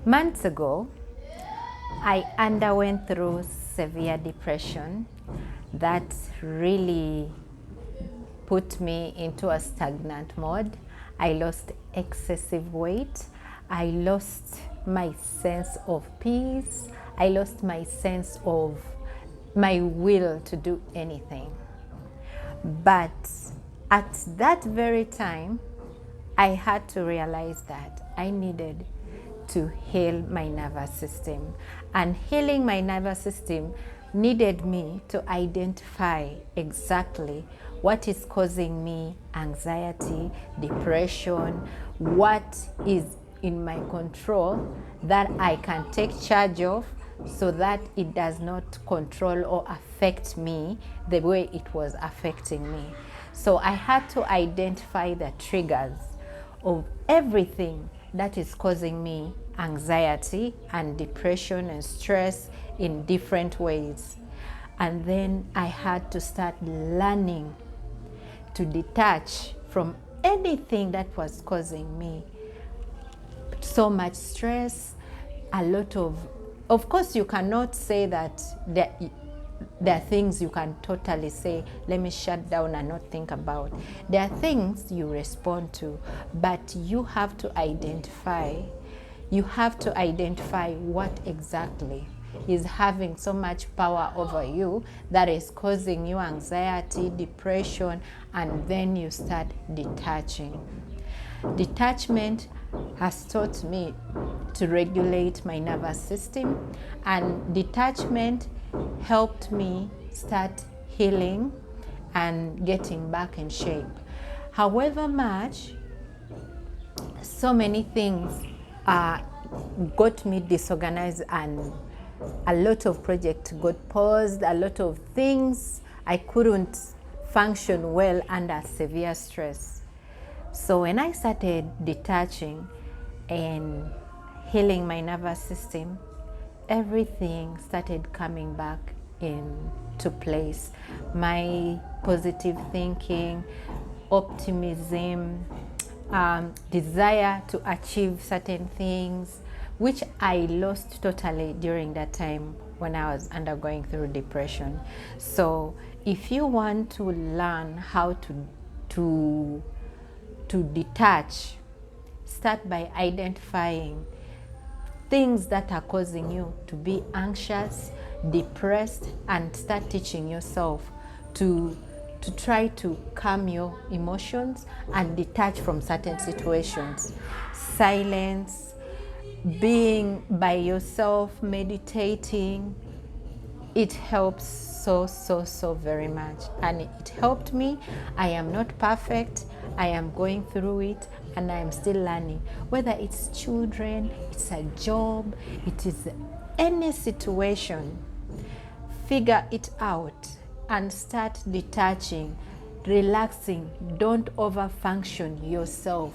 Months ago, I underwent through severe depression that really put me into a stagnant mode. I lost excessive weight. I lost my sense of peace. I lost my sense of my will to do anything. But at that very time, I had to realize that I needed to heal my nervous system. And healing my nervous system needed me to identify exactly what is causing me anxiety, depression, what is in my control that I can take charge of so that it does not control or affect me the way it was affecting me. So I had to identify the triggers of everything that is causing me anxiety and depression and stress in different ways. And then I had to start learning to detach from anything that was causing me so much stress, a lot of course you cannot say that there are things you can totally say, let me shut down and not think about. There are things you respond to, but you have to identify what exactly is having so much power over you that is causing you anxiety, depression, and then you start detaching. Detachment has taught me to regulate my nervous system, and detachment helped me start healing and getting back in shape. However much, so many things got me disorganized, and a lot of projects got paused, a lot of things I couldn't function well under severe stress. So when I started detaching and healing my nervous system, everything started coming back into place. My positive thinking, optimism, desire to achieve certain things, which I lost totally during that time when I was undergoing through depression. So if you want to learn how to detach, start by identifying things that are causing you to be anxious, depressed, and start teaching yourself to try to calm your emotions and detach from certain situations. Silence, being by yourself, meditating, it helps so very much, and it helped me. I am not perfect, I am going through it, and I am still learning. Whether it's children, it's a job, it is any situation, figure it out and start detaching, relaxing. Don't over function yourself.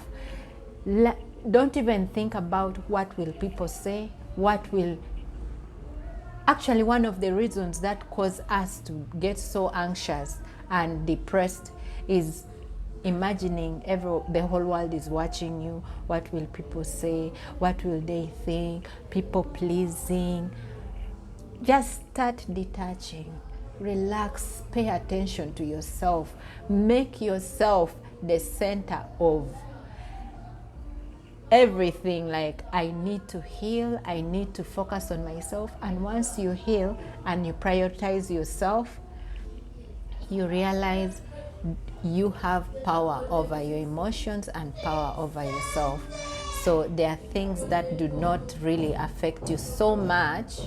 Don't even think about what will people say, what will. Actually, one of the reasons that cause us to get so anxious and depressed is imagining the whole world is watching you. What will people say? What will they think? People pleasing. Just start detaching. Relax. Pay attention to yourself. Make yourself the center of everything. Like, I need to heal, I need to focus on myself. And once you heal and you prioritize yourself, you realize you have power over your emotions and power over yourself. So there are things that do not really affect you so much,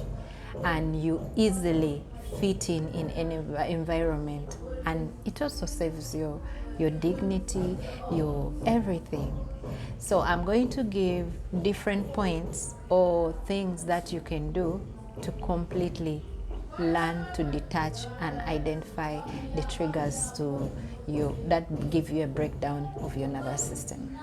and you easily fit in any environment, and it also saves your dignity, your everything. So I'm going to give different points or things that you can do to completely learn to detach and identify the triggers to you that give you a breakdown of your nervous system.